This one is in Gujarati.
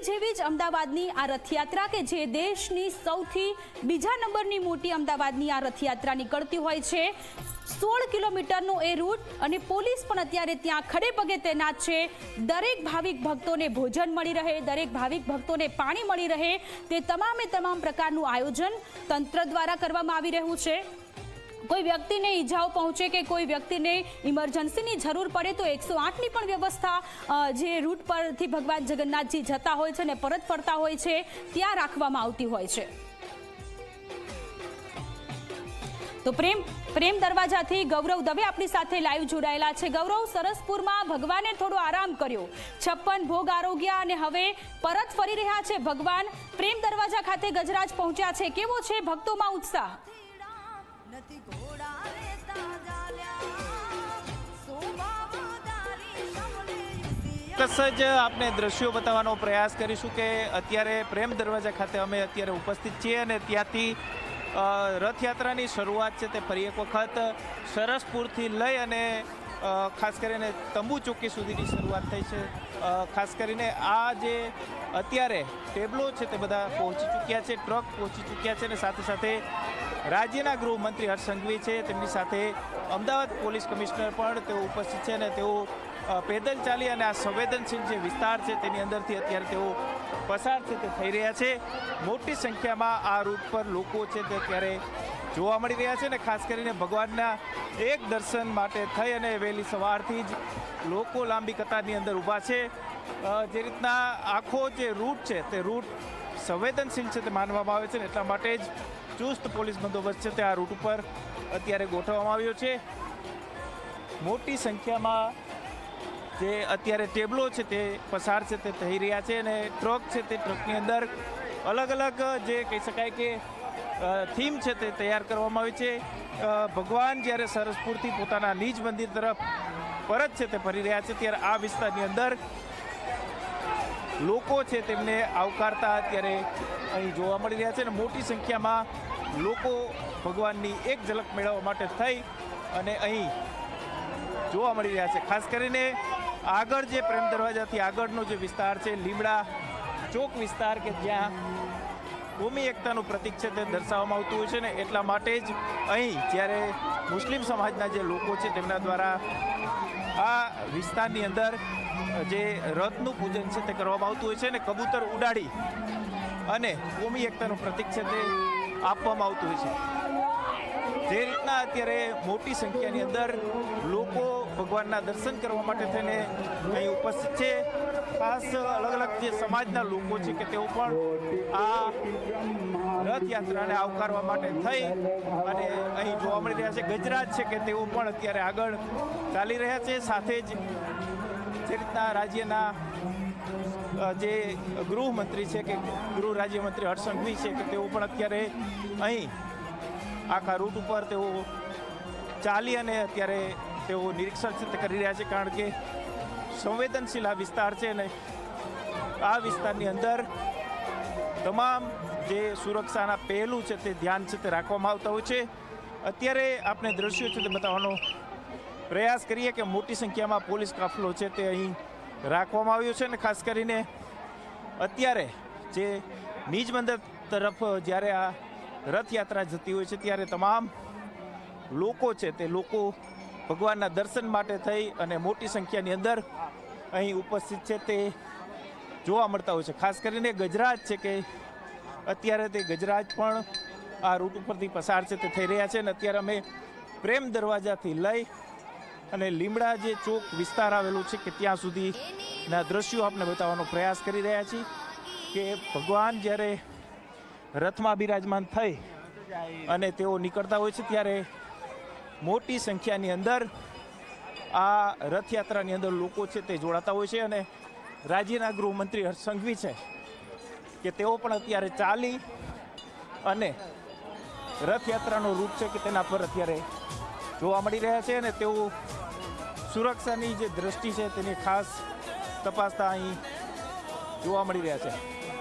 દિલ્હી જેવી જ અમદાવાદની આ રથયાત્રા કે જે દેશની સૌથી બીજા નંબરની મોટી અમદાવાદની આ રથયાત્રા નીકળતી હોય છે, 16 કિલોમીટરનો એ રૂટ, અને પોલીસ પણ અત્યારે ત્યાં ખડે પગે તૈનાત છે. દરેક ભાવિક ભક્તોને ભોજન મળી રહે, દરેક ભાવિક ભક્તોને પાણી મળી રહે, તે તમામ પ્રકારનું આયોજન તંત્ર દ્વારા કરવામાં આવી રહ્યું છે. કોઈ વ્યક્તિને ઈજાઓ પહોંચે કે કોઈ વ્યક્તિને ઇમરજન્સીની જરૂર પડે તો 108ની પણ વ્યવસ્થા જે રૂટ પરથી ભગવાન જગન્નાથજી જતા હોય છે અને પરત ફરતા હોય છે ત્યાં રાખવામાં આવતી હોય છે. તો પ્રેમ દરવાજાથી ગૌરવ દવે આપણી સાથે લાઈવ જોડાયેલા છે. ગૌરવ, સરસપુરમાં ભગવાને થોડો આરામ કર્યો, 56 ભોગ આરોગ્યા અને હવે પરત ફરી રહ્યા છે ભગવાન. પ્રેમ દરવાજા ખાતે ગજરાજ પહોંચ્યા છે. કેવો છે ભક્તોમાં ઉત્સાહ? ચોક્કસ જ આપને દ્રશ્યો બતાવવાનો પ્રયાસ કરીશું કે અત્યારે પ્રેમ દરવાજા ખાતે અમે અત્યારે ઉપસ્થિત છીએ અને ત્યાંથી રથયાત્રાની શરૂઆત છે તે ફરી એક વખત સરસપુરથી લઈ અને ખાસ કરીને તંબુ ચોકી સુધીની શરૂઆત થઈ છે. ખાસ કરીને આ જે અત્યારે ટેબલો છે તે બધા પહોંચી ચૂક્યા છે, ટ્રક પહોંચી ચૂક્યા છે અને સાથે સાથે રાજ્યના ગૃહમંત્રી હર્ષ સંઘવી છે, તેમની સાથે અમદાવાદ પોલીસ કમિશનર પણ તેઓ ઉપસ્થિત છે અને તેઓ પેદલ ચાલી અને આ સંવેદનશીલ જે વિસ્તાર છે તેની અંદરથી અત્યારે તેઓ પસાર છે તે થઈ રહ્યા છે. મોટી સંખ્યામાં આ રૂટ પર લોકો છે તે અત્યારે જોવા મળી રહ્યા છે અને ખાસ કરીને ભગવાનના એક દર્શન માટે થઈ અને વહેલી સવારથી જ લોકો લાંબી કતારની અંદર ઊભા છે. જે રીતના આખો જે રૂટ છે તે રૂટ સંવેદનશીલ છે તે માનવામાં આવે છે ને એટલા માટે જ ચુસ્ત પોલીસ બંદોબસ્ત છે તે આ રૂટ ઉપર અત્યારે ગોઠવવામાં આવ્યો છે. મોટી સંખ્યામાં જે અત્યારે ટેબલો છે તે પસાર છે તે થઈ રહ્યા છે અને ટ્રક છે તે ટ્રકની અંદર અલગ અલગ જે કહી શકાય કે થીમ છે તે તૈયાર કરવામાં આવી છે. ભગવાન જ્યારે સરસપુરથી પોતાના નિજ મંદિર તરફ પરત છે તે ફરી રહ્યા છે ત્યારે આ વિસ્તારની અંદર લોકો છે તેમને આવકારતા અત્યારે અહીં જોવા મળી રહ્યા છે અને મોટી સંખ્યામાં લોકો ભગવાનની એક ઝલક મેળવવા માટે થઈ અને અહીં જોવા મળી રહ્યા છે. ખાસ કરીને આગળ જે પ્રેમ દરવાજાથી આગળનો જે વિસ્તાર છે, લીમડા ચોક વિસ્તાર કે જ્યાં કોમી એકતાનું પ્રતીક છે તે દર્શાવવામાં આવતું હોય છે ને એટલા માટે જ અહીં જ્યારે મુસ્લિમ સમાજના જે લોકો છે તેમના દ્વારા આ વિસ્તારની અંદર જે રથનું પૂજન છે તે કરવામાં આવતું હોય છે અને કબૂતર ઉડાડી અને કોમી એકતાનું પ્રતીક છે તે આપવામાં આવતું હોય છે. જે રીતના અત્યારે મોટી સંખ્યાની અંદર લોકો ભગવાનના દર્શન કરવા માટે થઈને અહીં ઉપસ્થિત છે. ખાસ અલગ અલગ જે સમાજના લોકો છે કે તેઓ પણ આ રથયાત્રાને આવકારવા માટે થઈ અને અહીં જોવા મળી રહ્યા છે. ગજરાજ છે કે તેઓ પણ અત્યારે આગળ ચાલી રહ્યા છે. સાથે જ જે રીતના રાજ્યના જે ગૃહમંત્રી છે કે ગૃહ રાજ્યમંત્રી હર્ષ સંઘવી છે કે તેઓ પણ અત્યારે અહીં આખા રૂટ ઉપર તેઓ ચાલી અને અત્યારે તેઓ નિરીક્ષણ કરી રહ્યા છે કારણ કે સંવેદનશીલ આ વિસ્તાર છે અને આ વિસ્તારની અંદર તમામ જે સુરક્ષાના પહેલું છે તે ધ્યાન છે તે રાખવામાં આવતા હોય છે. અત્યારે આપણે દ્રશ્યો છે તે બતાવવાનો પ્રયાસ કરીએ કે મોટી સંખ્યામાં પોલીસ કાફલો છે તે અહીં રાખવામાં આવ્યો છે અને ખાસ કરીને અત્યારે જે નિજ મંદિર તરફ જ્યારે આ રથયાત્રા જતી હોય છે ત્યારે તમામ લોકો છે તે લોકો ભગવાનના દર્શન માટે થઈ અને મોટી સંખ્યાની અંદર અહીં ઉપસ્થિત છે તે જોવા મળતા હોય છે. ખાસ કરીને ગજરાજ છે કે અત્યારે તે ગજરાજ પણ આ રૂટ ઉપરથી પસાર છે તે થઈ રહ્યા છે અને અત્યારે અમે પ્રેમ દરવાજાથી લઈ અને લીમડા જે ચોક વિસ્તાર આવેલું છે કે ત્યાં સુધીના દ્રશ્યો આપણે બતાવવાનો પ્રયાસ કરી રહ્યા છીએ કે ભગવાન જ્યારે રથમાં બિરાજમાન થઈ અને તેઓ નીકળતા હોય છે ત્યારે મોટી સંખ્યાની અંદર આ રથયાત્રાની અંદર લોકો છે તે જોડાતા હોય છે અને રાજ્યના ગૃહમંત્રી હર્ષ સંઘવી છે કે તેઓ પણ અત્યારે ચાલી અને રથયાત્રાનો રૂટ છે કે તેના પર અત્યારે જોવા મળી રહ્યા છે અને તેઓ સુરક્ષાની જે દ્રષ્ટિ છે તેની ખાસ તપાસતા અહીં જોવા મળી રહ્યા છે.